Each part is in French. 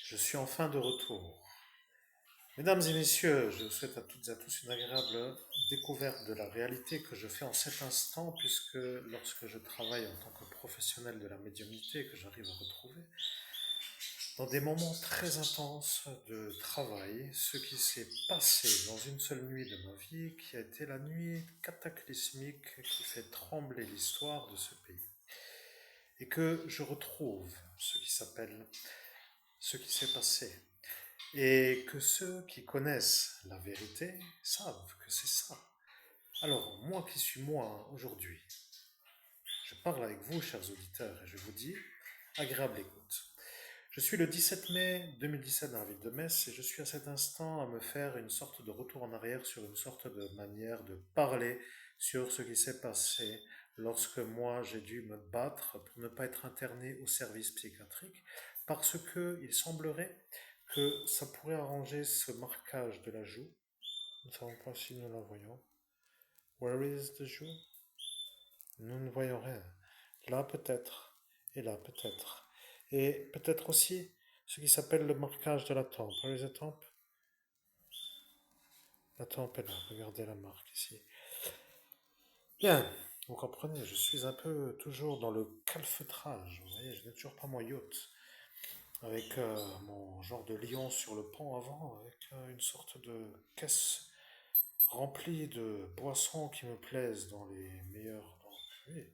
Je suis enfin de retour. Mesdames et messieurs, je vous souhaite à toutes et à tous une agréable découverte de la réalité que je fais en cet instant, puisque lorsque je travaille en tant que professionnel de la médiumnité, que j'arrive à retrouver, dans des moments très intenses de travail, ce qui s'est passé dans une seule nuit de ma vie, qui a été la nuit cataclysmique qui fait trembler l'histoire de ce pays. Et que je retrouve ce qui s'est passé. Et que ceux qui connaissent la vérité savent que c'est ça. Alors, moi qui suis moi aujourd'hui, je parle avec vous, chers auditeurs, et je vous dis, agréable écoute. Je suis le 17 mai 2017 dans la ville de Metz et je suis à cet instant à me faire une sorte de retour en arrière sur une sorte de manière de parler sur ce qui s'est passé lorsque moi j'ai dû me battre pour ne pas être interné au service psychiatrique parce que il semblerait que ça pourrait arranger ce marquage de la joue. Nous ne savons pas si nous la voyons. Where is the joue? Nous ne voyons rien. Là peut-être, et là peut-être. Et peut-être aussi ce qui s'appelle le marquage de la tempe. Where is the tempe? La tempe est là, regardez la marque ici. Bien, vous comprenez, je suis un peu toujours dans le calfeutrage. Vous voyez, je n'ai toujours pas mon yacht. Avec mon genre de lion sur le pont avant, avec une sorte de caisse remplie de boissons qui me plaisent dans les meilleurs. Donc, oui,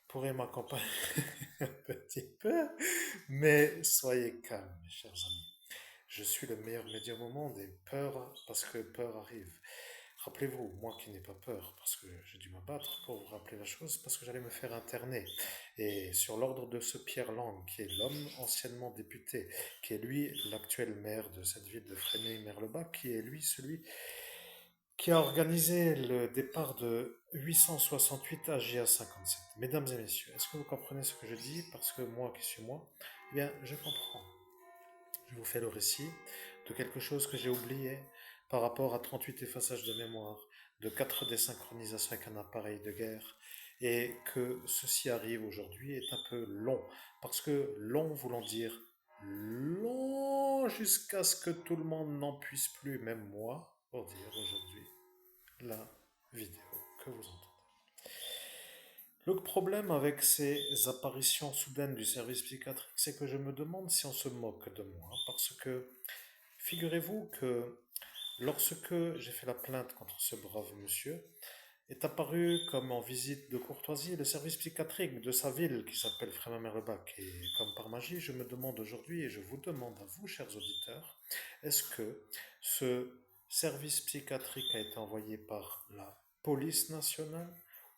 pourrait m'accompagner un petit peu, mais soyez calmes, mes chers amis. Je suis le meilleur médium au monde et peur parce que peur arrive. Rappelez-vous, moi qui n'ai pas peur, parce que j'ai dû me battre pour vous rappeler la chose, parce que j'allais me faire interner. Et sur l'ordre de ce Pierre Lang, qui est l'homme anciennement député, qui est lui l'actuel maire de cette ville de Fresnay-Merlebach, qui est lui celui qui a organisé le départ de 868 AGA 57. Mesdames et messieurs, est-ce que vous comprenez ce que je dis? Parce que moi qui suis moi, eh bien, je comprends. Je vous fais le récit de quelque chose que j'ai oublié par rapport à 38 effaçages de mémoire, de 4 désynchronisations avec un appareil de guerre, et que ceci arrive aujourd'hui est un peu long, parce que long voulant dire long jusqu'à ce que tout le monde n'en puisse plus, même moi, pour dire aujourd'hui la vidéo que vous entendez. Le problème avec ces apparitions soudaines du service psychiatrique, c'est que je me demande si on se moque de moi, parce que figurez-vous que lorsque j'ai fait la plainte contre ce brave monsieur, est apparu comme en visite de courtoisie le service psychiatrique de sa ville qui s'appelle Frémin-Merlebach. Et comme par magie, je me demande aujourd'hui, et je vous demande à vous, chers auditeurs, est-ce que ce service psychiatrique a été envoyé par la police nationale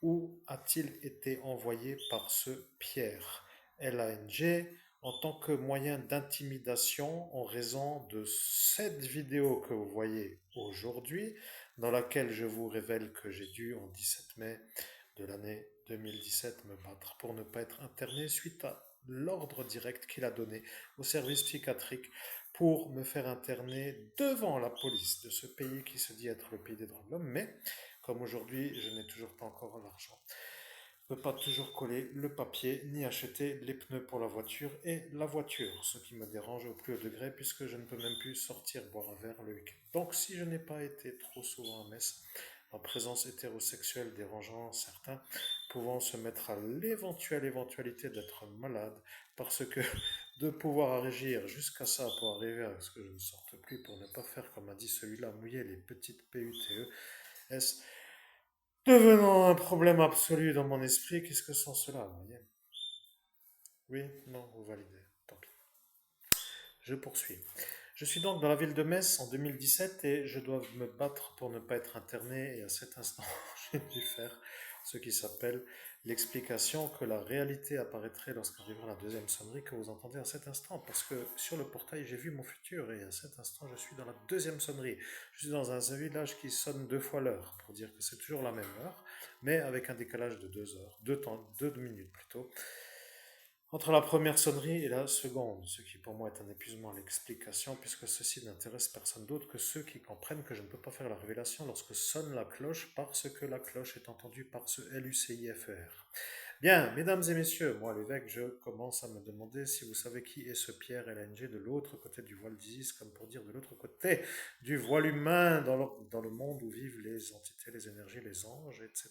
ou a-t-il été envoyé par ce Pierre LANG en tant que moyen d'intimidation en raison de cette vidéo que vous voyez aujourd'hui, dans laquelle je vous révèle que j'ai dû, en 17 mai de l'année 2017, me battre pour ne pas être interné suite à l'ordre direct qu'il a donné au service psychiatrique pour me faire interner devant la police de ce pays qui se dit être le pays des droits de l'homme. Mais comme aujourd'hui, je n'ai toujours pas encore l'argent, ne pas toujours coller le papier ni acheter les pneus pour la voiture et la voiture, ce qui me dérange au plus haut degré puisque je ne peux même plus sortir boire un verre le week-end. Donc si je n'ai pas été trop souvent à Metz, ma présence hétérosexuelle dérangeant certains, pouvant se mettre à l'éventuelle éventualité d'être malade, parce que de pouvoir agir jusqu'à ça pour arriver à ce que je ne sorte plus pour ne pas faire comme a dit celui-là, mouiller les petites PUTE, est devenant un problème absolu dans mon esprit, qu'est-ce que sont cela, vous voyez? Oui, non, vous validez, tant pis. Je poursuis. Je suis donc dans la ville de Metz en 2017 et je dois me battre pour ne pas être interné et à cet instant, j'ai dû faire ce qui s'appelle l'explication que la réalité apparaîtrait lorsqu'arrivera la deuxième sonnerie que vous entendez à cet instant. Parce que sur le portail, j'ai vu mon futur et à cet instant, je suis dans la deuxième sonnerie. Je suis dans un village qui sonne deux fois l'heure pour dire que c'est toujours la même heure, mais avec un décalage de 2 heures, 2 minutes plutôt entre la première sonnerie et la seconde, ce qui pour moi est un épuisement à l'explication, puisque ceci n'intéresse personne d'autre que ceux qui comprennent que je ne peux pas faire la révélation lorsque sonne la cloche, parce que la cloche est entendue par ce LUCIFER. Bien, mesdames et messieurs, moi l'évêque, je commence à me demander si vous savez qui est ce Pierre LNG de l'autre côté du voile d'Isis, comme pour dire de l'autre côté du voile humain, dans le monde où vivent les entités, les énergies, les anges, etc.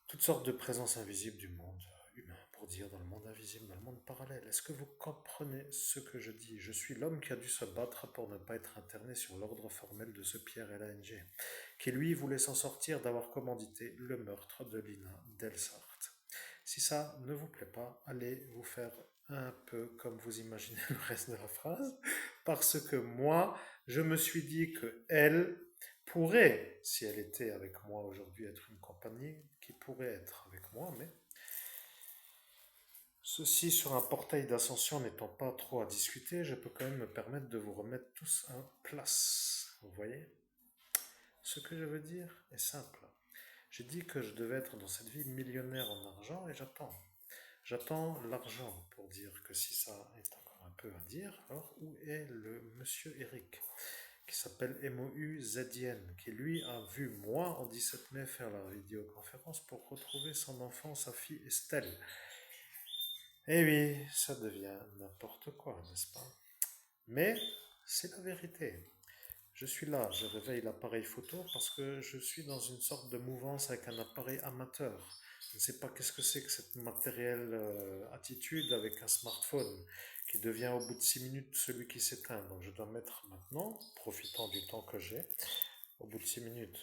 Toutes sortes de présences invisibles du monde humain, pour dire dans le monde invisible, dans le monde parallèle. Est-ce que vous comprenez ce que je dis? Je suis l'homme qui a dû se battre pour ne pas être interné sur l'ordre formel de ce Pierre LNG, qui lui voulait s'en sortir d'avoir commandité le meurtre de Lina Delsart. Si ça ne vous plaît pas, allez vous faire un peu comme vous imaginez le reste de la phrase, parce que moi, je me suis dit que elle pourrait, si elle était avec moi aujourd'hui, être une compagnie qui pourrait être avec moi, mais ceci sur un portail d'ascension n'étant pas trop à discuter, je peux quand même me permettre de vous remettre tous en place. Vous voyez? Ce que je veux dire est simple. J'ai dit que je devais être dans cette vie millionnaire en argent et j'attends. J'attends l'argent pour dire que si ça est encore un peu à dire, alors où est le monsieur Eric qui s'appelle MOUZN, qui lui a vu moi en 17 mai faire la vidéoconférence pour retrouver son enfant, sa fille Estelle. Eh oui, ça devient n'importe quoi, n'est-ce pas? Mais c'est la vérité. Je suis là, je réveille l'appareil photo parce que je suis dans une sorte de mouvance avec un appareil amateur. Je ne sais pas qu'est-ce que c'est que cette matérielle attitude avec un smartphone qui devient au bout de 6 minutes celui qui s'éteint. Donc je dois mettre maintenant, profitant du temps que j'ai, au bout de 6 minutes.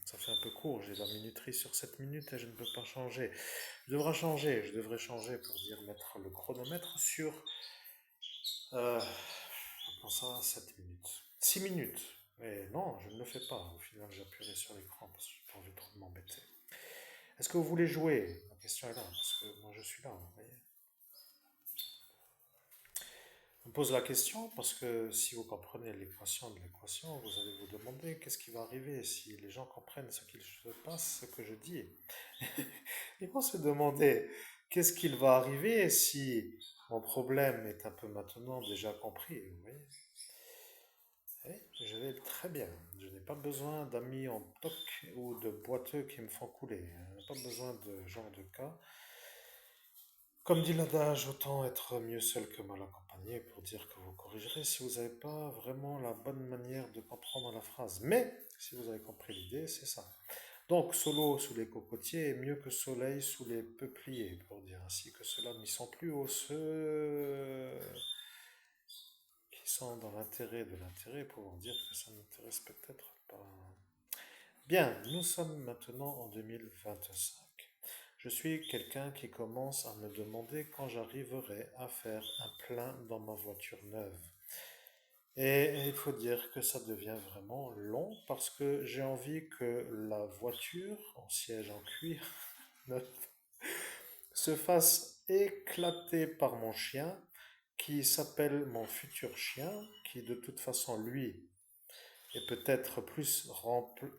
Ça fait un peu court, j'ai la minuterie sur 7 minutes et je ne peux pas changer. Je devrais changer pour dire mettre le chronomètre sur euh, Comment ça, 7 minutes. 6 minutes. Mais non, je ne le fais pas. Au final, j'appuierai sur l'écran parce que j'ai pas envie trop de m'embêter. Est-ce que vous voulez jouer? La question est là, parce que moi je suis là, vous voyez. Je me pose la question parce que si vous comprenez l'équation de l'équation, vous allez vous demander qu'est-ce qui va arriver si les gens comprennent ce qu'il se passe, ce que je dis. Ils vont se demander qu'est-ce qu'il va arriver si mon problème est un peu maintenant déjà compris, vous voyez. Eh, je vais très bien. Je n'ai pas besoin d'amis en toc ou de boiteux qui me font couler. Je n'ai pas besoin de genre de cas. Comme dit l'adage, autant être mieux seul que mal accompagné pour dire que vous corrigerez si vous n'avez pas vraiment la bonne manière de comprendre la phrase. Mais si vous avez compris l'idée, c'est ça. Donc, solo sous les cocotiers est mieux que soleil sous les peupliers, pour dire ainsi que ceux-là n'y sont plus aux ceux qui sont dans l'intérêt de l'intérêt, pour dire que ça n'intéresse peut-être pas. Bien, nous sommes maintenant en 2025. Je suis quelqu'un qui commence à me demander quand j'arriverai à faire un plein dans ma voiture neuve. Et il faut dire que ça devient vraiment long parce que j'ai envie que la voiture en siège en cuir neuf se fasse éclater par mon chien qui s'appelle mon futur chien, qui de toute façon lui est peut-être plus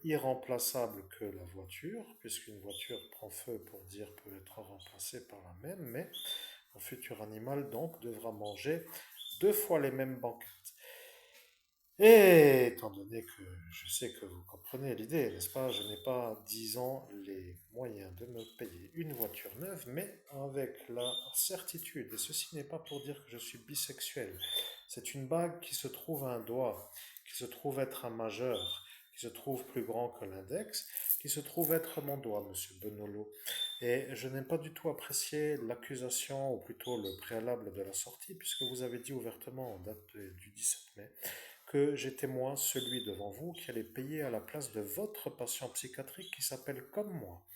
irremplaçable que la voiture, puisqu'une voiture prend feu pour dire peut être remplacée par la même, mais mon futur animal donc devra manger 2 fois les mêmes banquettes. Et étant donné que je sais que vous comprenez l'idée, n'est-ce pas, je n'ai pas, 10 ans, les moyens de me payer une voiture neuve, mais avec la certitude, et ceci n'est pas pour dire que je suis bisexuel, c'est une bague qui se trouve à un doigt, qui se trouve être un majeur, qui se trouve plus grand que l'index, qui se trouve être mon doigt, monsieur Benolo. Et je n'ai pas du tout apprécié l'accusation, ou plutôt le préalable de la sortie, puisque vous avez dit ouvertement en date du 17 mai que j'étais moi, celui devant vous, qui allait payer à la place de votre patient psychiatrique qui s'appelle comme moi.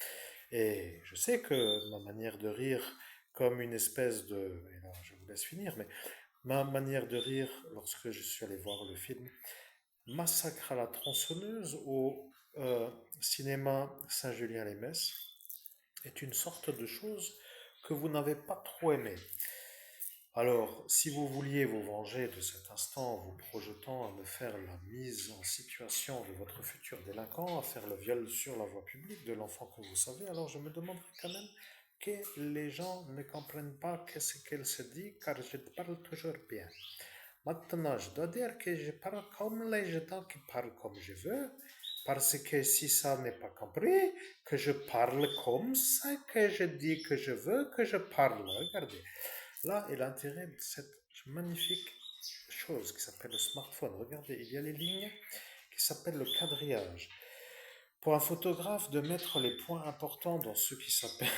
Et je sais que ma manière de rire, comme une espèce de... Et là, je vous laisse finir, mais ma manière de rire, lorsque je suis allé voir le film Massacre à la tronçonneuse au cinéma Saint-Julien-les-Messes, est une sorte de chose que vous n'avez pas trop aimé. Alors, si vous vouliez vous venger de cet instant en vous projetant à me faire la mise en situation de votre futur délinquant, à faire le viol sur la voie publique de l'enfant que vous savez, alors je me demanderais quand même que les gens ne comprennent pas ce qu'elle se dit, car je parle toujours bien. Maintenant, je dois dire que je parle comme les gens qui parlent comme je veux, Parce que si ça n'est pas compris, que je parle comme ça, que je dis que je veux que je parle. Regardez. Là est l'intérêt de cette magnifique chose qui s'appelle le smartphone. Regardez, il y a les lignes qui s'appellent le quadrillage. Pour un photographe, de mettre les points importants dans ce qui s'appelle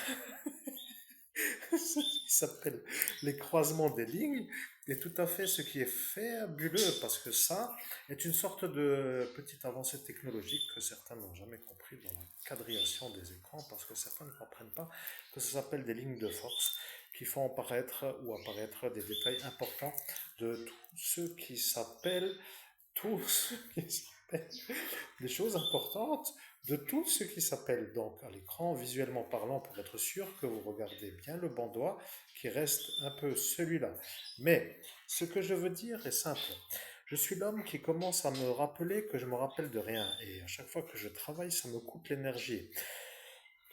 ce qui s'appelle les croisements des lignes est tout à fait ce qui est fabuleux parce que ça est une sorte de petite avancée technologique que certains n'ont jamais compris dans la quadrillation des écrans parce que certains ne comprennent pas que ça s'appelle des lignes de force qui font apparaître ou apparaître des détails importants de tout ce qui s'appelle des choses importantes de tout ce qui s'appelle donc à l'écran, visuellement parlant, pour être sûr que vous regardez bien le bandeau qui reste un peu celui-là. Mais ce que je veux dire est simple. Je suis l'homme qui commence à me rappeler que je me rappelle de rien. Et à chaque fois que je travaille, ça me coûte l'énergie.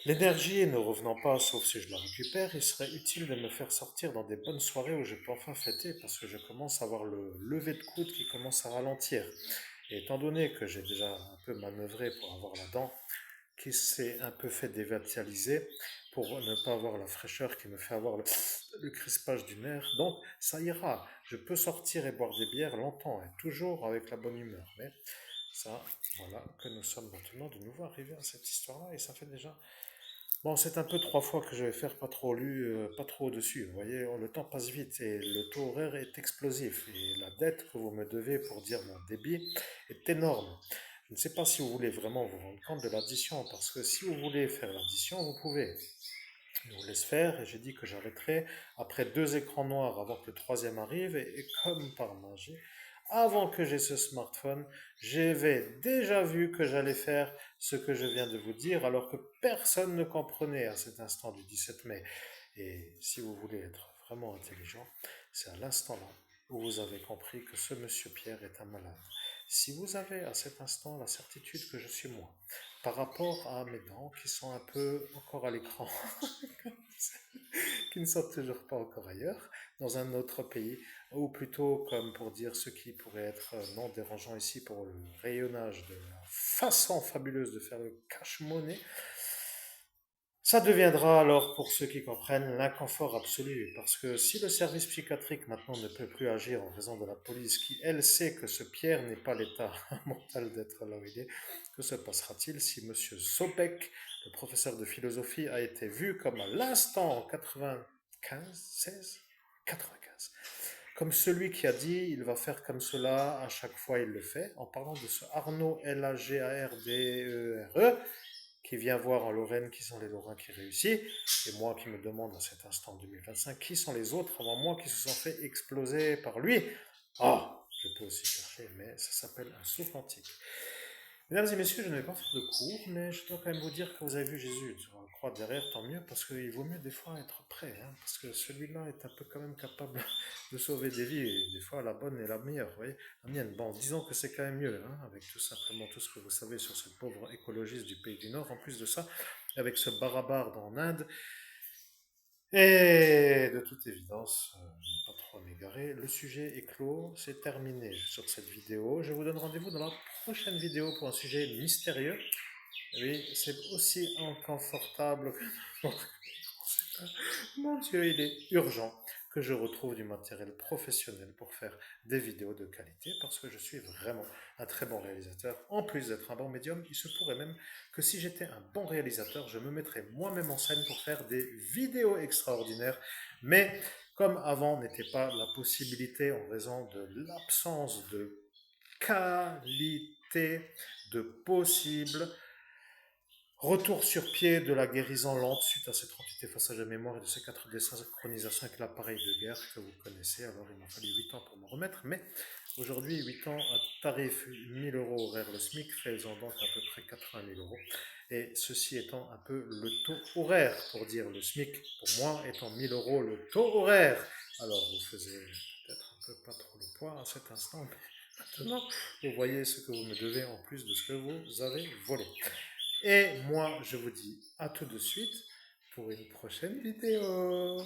L'énergie ne revenant pas, sauf si je la récupère, il serait utile de me faire sortir dans des bonnes soirées où je peux enfin fêter parce que je commence à avoir le lever de coude qui commence à ralentir. Et étant donné que j'ai déjà un peu manœuvré pour avoir la dent qui s'est un peu fait dévitaliser pour ne pas avoir la fraîcheur qui me fait avoir le crispage du nerf, donc ça ira. Je peux sortir et boire des bières longtemps et toujours avec la bonne humeur. Mais ça, voilà que nous sommes maintenant de nouveau arrivés à cette histoire-là et ça fait déjà. Bon, c'est un peu 3 fois que je vais faire pas trop pas trop dessus. Vous voyez, le temps passe vite et le taux horaire est explosif. Et la dette que vous me devez pour dire mon débit est énorme. Je ne sais pas si vous voulez vraiment vous rendre compte de l'addition, parce que si vous voulez faire l'addition, vous pouvez. Je vous laisse faire et j'ai dit que j'arrêterai après 2 écrans noirs avant que le troisième arrive et comme par magie, avant que j'ai ce smartphone, j'avais déjà vu que j'allais faire ce que je viens de vous dire alors que personne ne comprenait à cet instant du 17 mai. Et si vous voulez être vraiment intelligent, c'est à l'instant là où vous avez compris que ce monsieur Pierre est un malade. Si vous avez à cet instant la certitude que je suis moi, par rapport à mes dents qui sont un peu encore à l'écran, qui ne sont toujours pas encore ailleurs, dans un autre pays, ou plutôt comme pour dire ce qui pourrait être non dérangeant ici pour le rayonnage de la façon fabuleuse de faire le cash-money, ça deviendra alors, pour ceux qui comprennent, l'inconfort absolu, parce que si le service psychiatrique maintenant ne peut plus agir en raison de la police, qui elle sait que ce Pierre n'est pas l'état mental d'être là où il est, que se passera-t-il si Monsieur Sopek, le professeur de philosophie, a été vu comme à l'instant en 95, 16, 95, comme celui qui a dit il va faire comme cela, à chaque fois il le fait, en parlant de ce Arnaud Lagardere, qui vient voir en Lorraine qui sont les Lorrains qui réussissent, et moi qui me demande à cet instant 2025 qui sont les autres avant moi qui se sont fait exploser par lui. Ah, je peux aussi chercher, mais ça s'appelle un saut quantique. Mesdames et messieurs, je ne vais pas faire de cours, mais je dois quand même vous dire que vous avez vu Jésus sur la croix derrière, tant mieux, parce qu'il vaut mieux des fois être prêt, hein, parce que celui-là est un peu quand même capable de sauver des vies, et des fois la bonne est la meilleure, vous voyez, la mienne. Bon, disons que c'est quand même mieux, hein, avec tout simplement tout ce que vous savez sur ce pauvre écologiste du pays du Nord, en plus de ça, avec ce barabarde en Inde, et de toute évidence, je n'ai pas trop à m'égarer. Le sujet est clos, c'est terminé sur cette vidéo. Je vous donne rendez-vous dans la prochaine vidéo pour un sujet mystérieux. Oui, c'est aussi inconfortable que... Mon Dieu, il est urgent que je retrouve du matériel professionnel pour faire des vidéos de qualité parce que je suis vraiment un très bon réalisateur. En plus d'être un bon médium, il se pourrait même que si j'étais un bon réalisateur, je me mettrais moi-même en scène pour faire des vidéos extraordinaires. Mais comme avant n'était pas la possibilité en raison de l'absence de qualité de possible, retour sur pied de la guérison lente suite à cette entité façage de mémoire et de ces 4 désynchronisations avec l'appareil de guerre que vous connaissez. Alors il m'a fallu 8 ans pour me remettre, mais aujourd'hui 8 ans à tarif 1000 euros horaire le SMIC, faisant donc à peu près 80 000 euros. Et ceci étant un peu le taux horaire, pour dire le SMIC, pour moi étant 1000 euros le taux horaire. Alors vous faisiez peut-être un peu pas trop le poids à cet instant, mais maintenant vous voyez ce que vous me devez en plus de ce que vous avez volé. Et moi, je vous dis à tout de suite pour une prochaine vidéo.